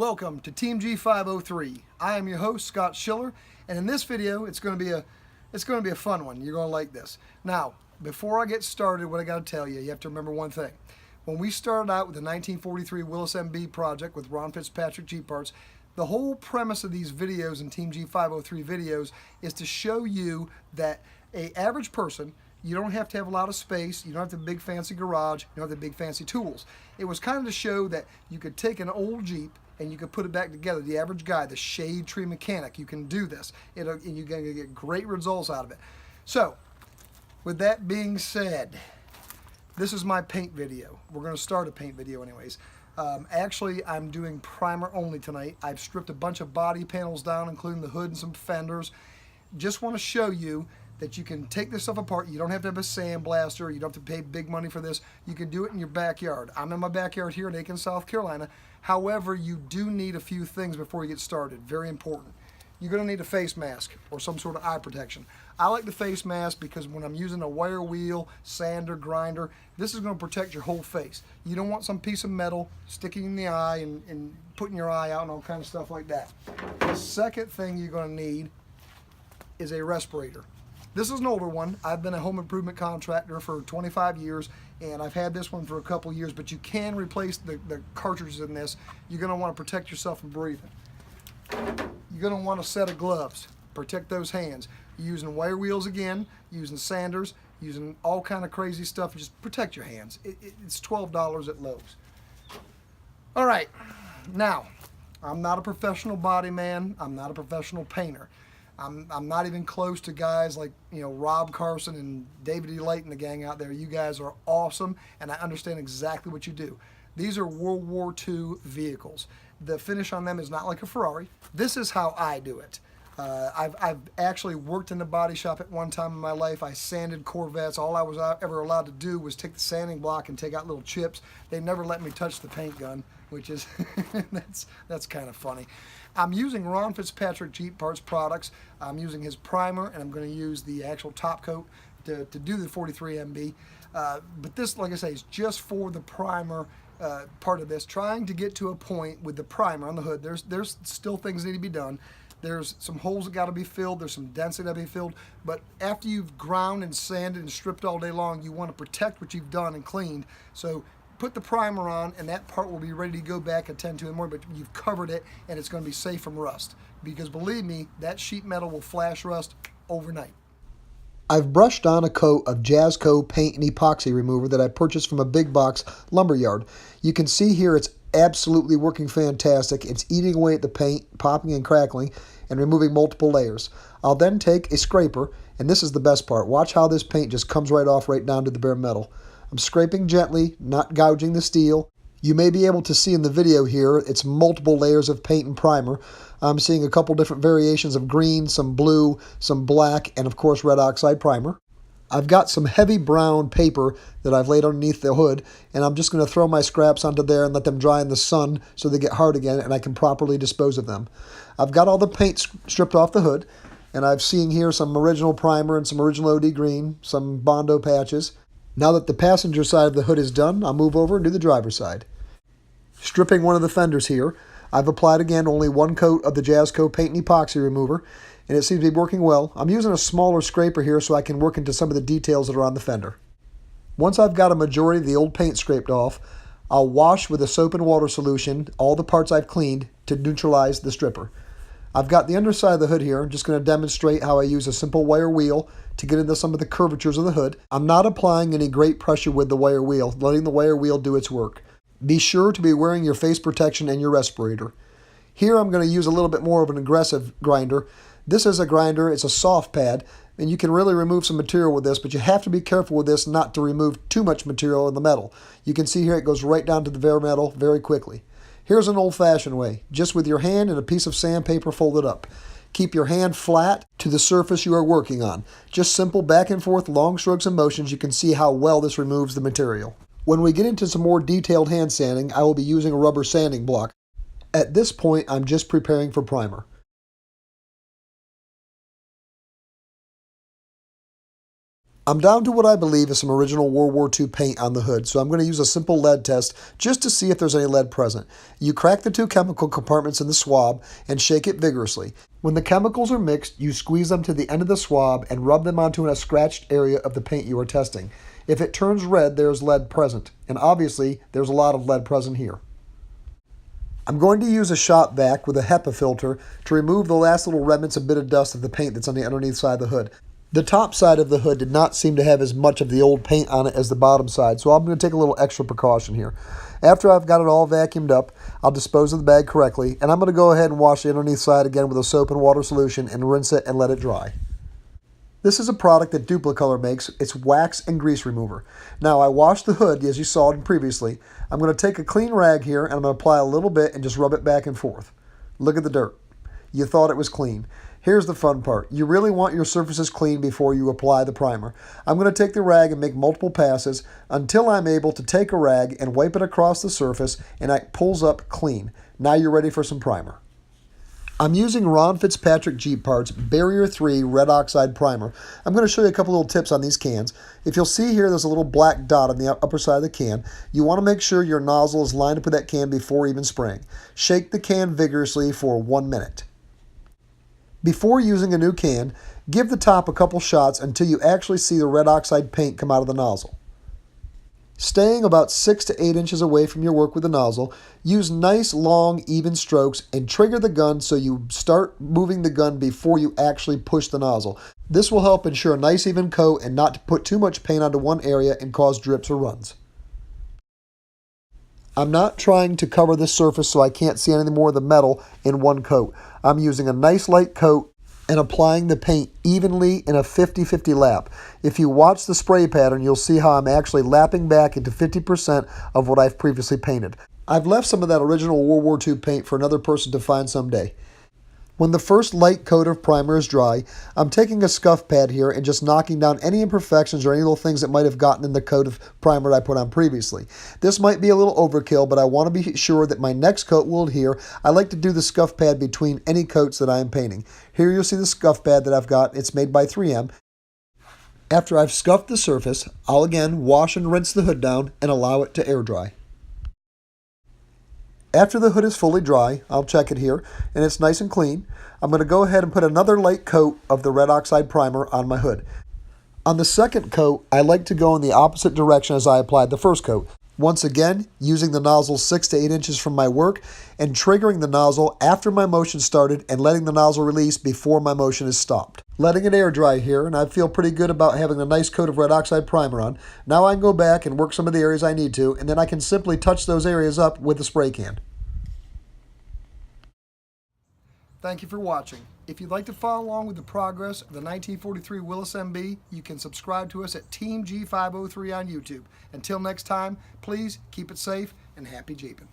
Welcome to Team G503. I am your host, Scott Schiller, and in this video, it's going to be a fun one. You're going to like this. Now, before I get started, what I got to tell you, you have to remember one thing. When we started out with the 1943 Willys MB project with Ron Fitzpatrick Jeep parts, the whole premise of these videos and Team G503 videos is to show you that an average person, you don't have to have a lot of space, you don't have to have a big fancy garage, you don't have to have big fancy tools. It was kind of to show that you could take an old Jeep and you could put it back together. The average guy, the shade tree mechanic, you can do this. And you're going to get great results out of it. So, with that being said, this is my paint video. We're going to start a paint video anyways. Actually, I'm doing primer only tonight. I've stripped a bunch of body panels down, including the hood and some fenders. Just want to show you that you can take this stuff apart. You don't have to have a sandblaster. You don't have to pay big money for this. You can do it in your backyard. I'm in my backyard here in Aiken, South Carolina. However, you do need a few things before you get started. Very important. You're going to need a face mask or some sort of eye protection. I like the face mask because when I'm using a wire wheel, sander, grinder, this is going to protect your whole face. You don't want some piece of metal sticking in the eye and putting your eye out and all kind of stuff like that. The second thing you're going to need is a respirator. This is an older one. I've been a home improvement contractor for 25 years, and I've had this one for a couple years, but you can replace the cartridges in this. You're going to want to protect yourself from breathing. You're going to want a set of gloves. Protect those hands. You're using wire wheels again, using sanders, using all kind of crazy stuff. Just protect your hands. It's $12 at Lowe's. All right. Now, I'm not a professional body man. I'm not a professional painter. I'm not even close to guys like, Rob Carson and David E. Layton, the gang out there. You guys are awesome, and I understand exactly what you do. These are World War II vehicles. The finish on them is not like a Ferrari. This is how I do it. I've actually worked in the body shop at one time in my life. I sanded Corvettes. All I was ever allowed to do was take the sanding block and take out little chips. They never let me touch the paint gun, which is, that's kind of funny. I'm using Ron Fitzpatrick Jeep Parts products. I'm using his primer, and I'm going to use the actual top coat to do the 43 MB. But this, like I say, is just for the primer part of this. Trying to get to a point with the primer on the hood. There's still things that need to be done. There's some holes that got to be filled. There's some dents that got to be filled. But after you've ground and sanded and stripped all day long, you want to protect what you've done and cleaned. So put the primer on, and that part will be ready to go back and tend to in the morning, but you've covered it, and it's going to be safe from rust. Because believe me, that sheet metal will flash rust overnight. I've brushed on a coat of Jazzco paint and epoxy remover that I purchased from a big box lumberyard. You can see here it's absolutely working fantastic. It's eating away at the paint, popping and crackling, and removing multiple layers. I'll then take a scraper, and this is the best part. Watch how this paint just comes right off right down to the bare metal. I'm scraping gently, not gouging the steel. You may be able to see in the video here, it's multiple layers of paint and primer. I'm seeing a couple different variations of green, some blue, some black, and of course red oxide primer. I've got some heavy brown paper that I've laid underneath the hood, and I'm just going to throw my scraps onto there and let them dry in the sun so they get hard again and I can properly dispose of them. I've got all the paint stripped off the hood, and I've seen here some original primer and some original OD green, some Bondo patches. Now that the passenger side of the hood is done, I'll move over and do the driver's side. Stripping one of the fenders here, I've applied again only one coat of the Jazzco paint and epoxy remover, and it seems to be working well. I'm using a smaller scraper here so I can work into some of the details that are on the fender. Once I've got a majority of the old paint scraped off, I'll wash with a soap and water solution all the parts I've cleaned to neutralize the stripper. I've got the underside of the hood here. I'm just going to demonstrate how I use a simple wire wheel to get into some of the curvatures of the hood. I'm not applying any great pressure with the wire wheel, letting the wire wheel do its work. Be sure to be wearing your face protection and your respirator. Here I'm going to use a little bit more of an aggressive grinder. This is a grinder, it's a soft pad, and you can really remove some material with this, but you have to be careful with this not to remove too much material in the metal. You can see here it goes right down to the bare metal very quickly. Here's an old-fashioned way, just with your hand and a piece of sandpaper folded up. Keep your hand flat to the surface you are working on. Just simple back and forth long strokes and motions. You can see how well this removes the material. When we get into some more detailed hand sanding, I will be using a rubber sanding block. At this point, I'm just preparing for primer. I'm down to what I believe is some original World War II paint on the hood, so I'm going to use a simple lead test just to see if there's any lead present. You crack the two chemical compartments in the swab and shake it vigorously. When the chemicals are mixed, you squeeze them to the end of the swab and rub them onto a scratched area of the paint you are testing. If it turns red, there's lead present, and obviously there's a lot of lead present here. I'm going to use a shop vac with a HEPA filter to remove the last little remnants and bit of dust of the paint that's on the underneath side of the hood. The top side of the hood did not seem to have as much of the old paint on it as the bottom side, so I'm going to take a little extra precaution here. After I've got it all vacuumed up, I'll dispose of the bag correctly, and I'm going to go ahead and wash the underneath side again with a soap and water solution and rinse it and let it dry. This is a product that Duplicolor makes. It's wax and grease remover. Now, I washed the hood as you saw it previously. I'm going to take a clean rag here and I'm going to apply a little bit and just rub it back and forth. Look at the dirt. You thought it was clean. Here's the fun part. You really want your surfaces clean before you apply the primer. I'm going to take the rag and make multiple passes until I'm able to take a rag and wipe it across the surface and it pulls up clean. Now you're ready for some primer. I'm using Ron Fitzpatrick Jeep Parts Barrier 3 Red Oxide Primer. I'm going to show you a couple little tips on these cans. If you'll see here, there's a little black dot on the upper side of the can. You want to make sure your nozzle is lined up with that can before even spraying. Shake the can vigorously for 1 minute. Before using a new can, give the top a couple shots until you actually see the red oxide paint come out of the nozzle. Staying about 6 to 8 inches away from your work with the nozzle, use nice, long, even strokes and trigger the gun so you start moving the gun before you actually push the nozzle. This will help ensure a nice, even coat and not to put too much paint onto one area and cause drips or runs. I'm not trying to cover this surface so I can't see any more of the metal in one coat. I'm using a nice light coat and applying the paint evenly in a 50-50 lap. If you watch the spray pattern, you'll see how I'm actually lapping back into 50% of what I've previously painted. I've left some of that original World War II paint for another person to find someday. When the first light coat of primer is dry, I'm taking a scuff pad here and just knocking down any imperfections or any little things that might have gotten in the coat of primer that I put on previously. This might be a little overkill, but I want to be sure that my next coat will adhere. I like to do the scuff pad between any coats that I am painting. Here you'll see the scuff pad that I've got. It's made by 3M. After I've scuffed the surface, I'll again wash and rinse the hood down and allow it to air dry. After the hood is fully dry, I'll check it here, and it's nice and clean. I'm going to go ahead and put another light coat of the red oxide primer on my hood. On the second coat, I like to go in the opposite direction as I applied the first coat. Once again, using the nozzle 6 to 8 inches from my work and triggering the nozzle after my motion started and letting the nozzle release before my motion is stopped. Letting it air dry here, and I feel pretty good about having a nice coat of red oxide primer on. Now I can go back and work some of the areas I need to, and then I can simply touch those areas up with the spray can. Thank you for watching. If you'd like to follow along with the progress of the 1943 Willys MB, you can subscribe to us at Team G503 on YouTube. Until next time, please keep it safe and happy jeeping.